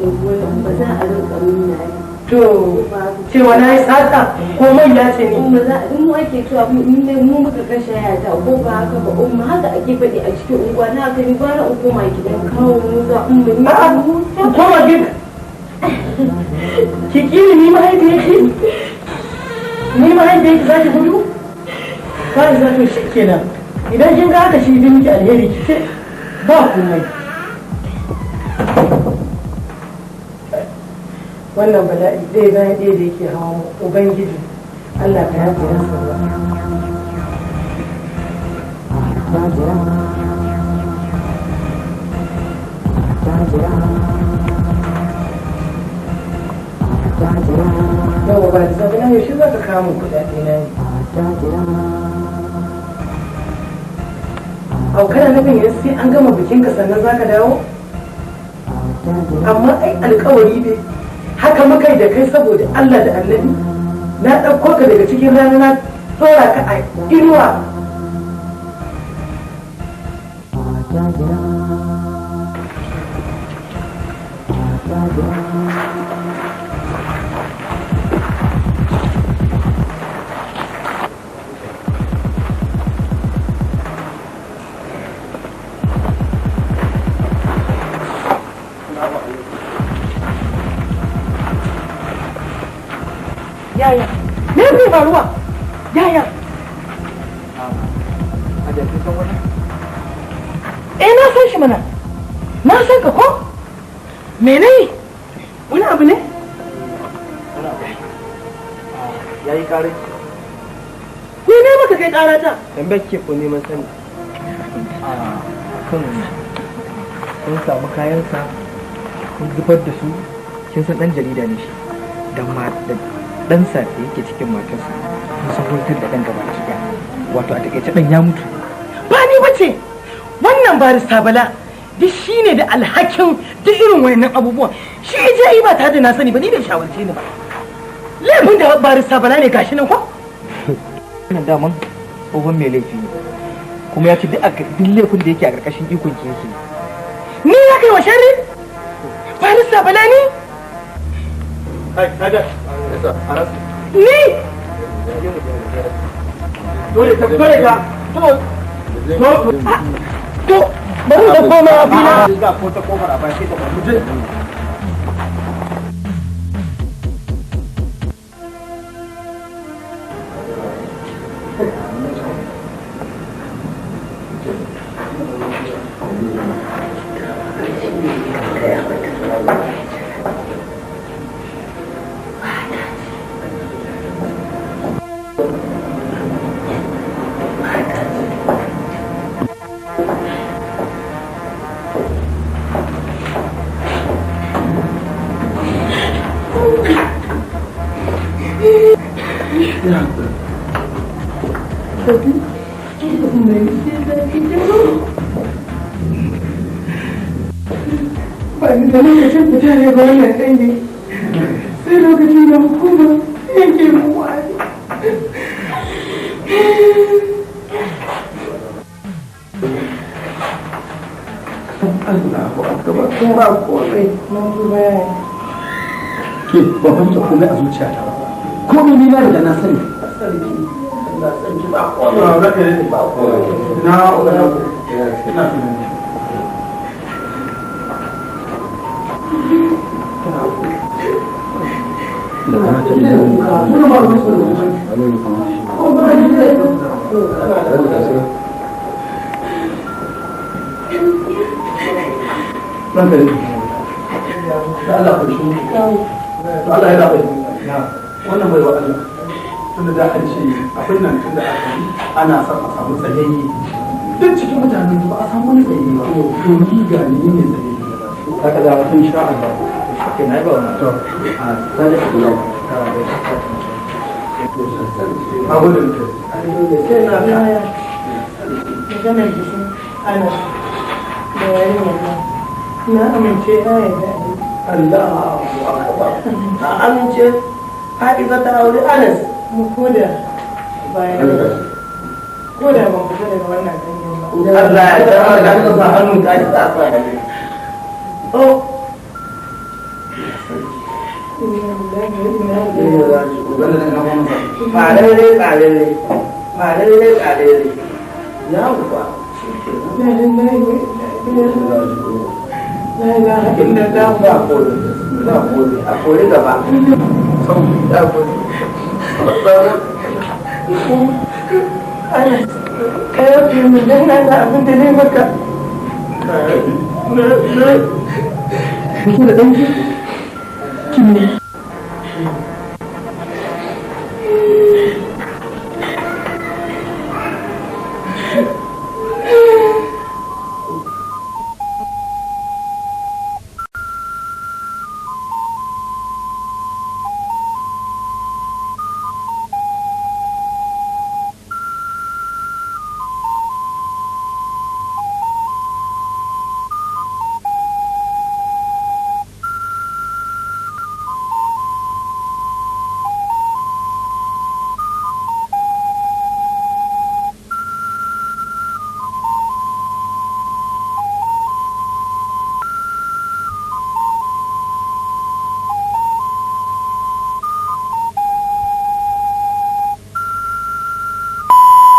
unguwar ba za a rinka nuna to cewa na yi sata ko mai ya ce ni ba za a mu ake cewa mu muka kashe yata ko ba haka ba umma haka ake faɗi a cikin unguwa na haka ni bara in koma gidan kawo mu za umma ni ku koma gidan ki kini ni mahaifiyarki za ki gudu ba za to shi kenan idan kin ga haka shi bi miki alheri ki ce ba komai wannan bala'i ɗaya bayan ɗaya da yake hawa ubangiji Allah ka yafe masa ruwa yawa ba da zafi na yaushe za ka kawo kuɗaɗe na ne au kana nufin yanzu sai an gama bikinka sannan za ka dawo amma ai alkawari ne haka muka da kai saboda Allah da Annabi na ɗauko ka daga cikin rana na tsora ka a inuwa yaya me zai faruwa yaya na san shi mana na san ka ko mene wani abu ne yayi kare ni ne maka kai karata tambayar ke ko neman sani a kan kun samu kayansa kun zubar da su kin san dan jarida ne shi ɗansa da yake cikin matarsa sun sahotar da ɗan gaba ki ɗaya wato a takaice ɗan ya mutu ba ni bace wannan barista bala duk shi ne da alhakin duk irin wannan abubuwan shi ya yi ba tare da na sani ba ni bai shawarce ni ba laifin da barista bala ne gashi nan ko wannan daman tsohon mai laifi ne kuma ya ci duk laifin da yake a ƙarƙashin ikon ki yake ni ya kai wa sharri barista bala ni ni dole ka to bari da koma a fina ga ko ta kofar a bashi ta muje da lokacin fita ne ga wannan ɗanyi sai lokacin da hukuma yanke mu wani Allahu akbar kun ba komai mun duba yayi ke ba fanta komai a zuciyata ba komai ni na da na sani sarki Allah sarki ba komai ba komai na ina Allah ya zaɓe wannan bai wa Allah tunda da an ce akwai nan tunda aka yi ana son a samu tsayayye duk cikin mutane ba a samu wani tsayayye ba to ni ga ni ne tsayayye haka da mutum sha Allah ke na ba wannan to a sai da kula a wurin to da sai na kaya maganar jikin ana da yarinya na amince ya yarda Allahu akbar na amince Hadiza ta aure Anas mu koda bayan koda ban fita daga wannan dangin ba Allah ya tsara da ka sa hannu ka ji ta tsaya oh Kina